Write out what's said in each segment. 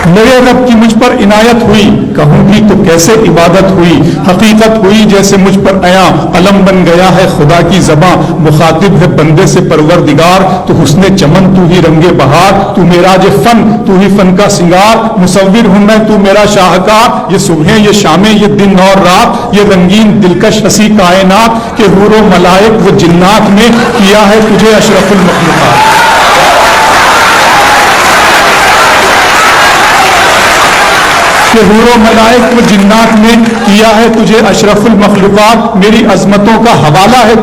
میرے رب کی مجھ پر عنایت ہوئی، کہوں گی تو کیسے عبادت ہوئی، حقیقت ہوئی جیسے مجھ پر عیاں، قلم بن گیا ہے خدا کی زباں، مخاطب ہے بندے سے پروردگار، تو حسن چمن تو ہی رنگ بہار، تو معراج فن تو ہی فن کا سنگار، مصور ہوں میں تو میرا شاہکار، یہ صبحیں یہ شامیں یہ دن اور رات، یہ رنگین دلکش ہنسی کائنات، کہ حور و ملائک و جنات میں کیا ہے تجھے اشرف المخلوقات۔ کہ حور و ملائک و جنات میں کیا ہے تجھے اشرف المخلوقات، میری عظمتوں کا حوالہ ہے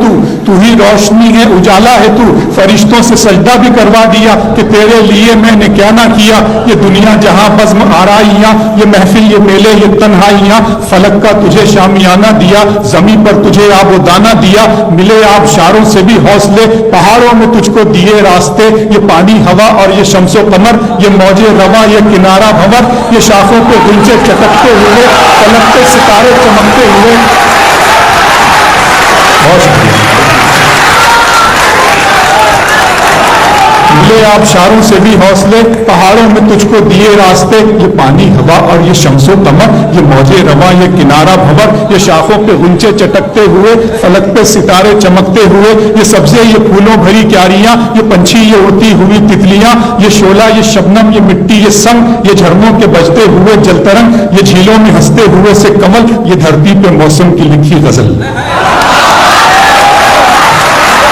تو ہی روشنی ہے اجالا ہے تو، فرشتوں سے سجدہ بھی کروا دیا کہ تیرے لیے میں نے کیا نہ کیا، یہ دنیا جہاں بزم آرائیاں، یہ محفل یہ میلے یہ تنہائیاں، فلک کا تجھے شامیانہ دیا، زمین پر تجھے آب و دانہ دیا، ملے آبشاروں سے بھی حوصلے، پہاڑوں میں تجھ کو دیے راستے، یہ پانی ہوا اور یہ شمس و قمر، یہ موج رواں یہ کنارہ بھنور، یہ شاخوں پہ گلچے چٹکتے ہوئے، فلک پہ ستارے چمکتے ہوئے۔ بہت شکریہ۔ ملے آبشاروں سے بھی حوصلے، پہاڑوں میں تجھ کو دیے راستے، یہ پانی ہوا اور یہ شمس و قمر، یہ موج رواں یہ کنارہ بھنور، یہ شاخوں پہ غنچے چٹکتے ہوئے، فلک پہ ستارے چمکتے ہوئے، یہ سبزے یہ پھولوں بھری کیاریاں، یہ پنچھی یہ اڑتی ہوئی تتلیاں، یہ شعلہ یہ شبنم یہ مٹی یہ سنگ، یہ جھرنوں کے بجتے ہوئے جل ترنگ، یہ جھیلوں میں ہنستے ہوئے سے کمل، یہ دھرتی پہ موسم کی لکھی غزل۔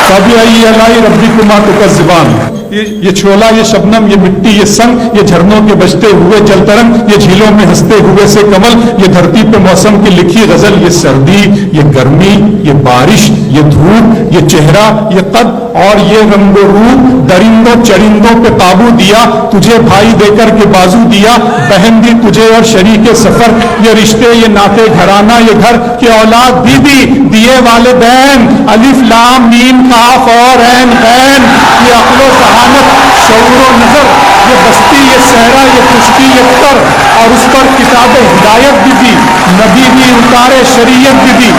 فَبِأَيِّ آلَاءِ رَبِّكُمَا تُكَذِّبَانِ، یہ چھولا یہ شبنم یہ مٹی یہ سنگ، یہ جھرنوں کے بجتے ہوئے جل ترنگ، یہ جھیلوں میں ہنستے ہوئے سے کمل، یہ دھرتی پہ موسم کی لکھی غزل، یہ سردی یہ گرمی یہ بارش یہ دھوپ یہ چہرہ یہ قد اور یہ رنگ و روپ، درندوں چرندوں پہ قابو دیا، تجھے بھائی دے کر کے بازو دیا، بہن بھی تجھے اور شریک سفر، یہ رشتے یہ ناطے گھرانہ یہ گھر، کہ اولاد بی بی دیے والدین، الف لام میم کاف اور عین غین، یہ عقل و ذہانت شعور و نظر، یہ بستی یہ صحرا یہ خشکی یہ تر، اور اس پر کتاب ہدایت بھی دی، نبی بھی اتارے شریعت بھی دی۔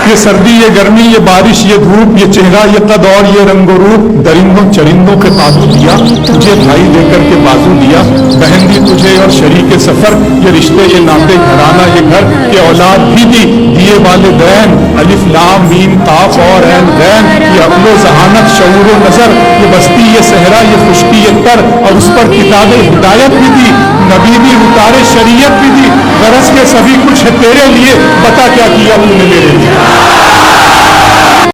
یہ سردی یہ گرمی یہ بارش یہ دھوپ یہ چہرہ یہ قد اور یہ رنگ و روپ، درندوں چرندوں پہ قابو دیا، تجھے بھائی دے کر کے بازو دیا، بہن بھی تجھے اور شریک سفر، یہ رشتے یہ ناطے گھرانہ یہ گھر، کہ اولاد بھی دی دیے والدین، الف لام میم قاف اور عین غین، یہ عقل و ذہانت شعور و نظر، یہ بستی یہ صحرا یہ خشکی یہ تر، اور اس پر کتاب ہدایت بھی دی، نبی بھی اتارے شریعت بھی دی، غرض کے سبھی کچھ ہے تیرے لیے، بتا کیا کیا تم نے میرے لیے۔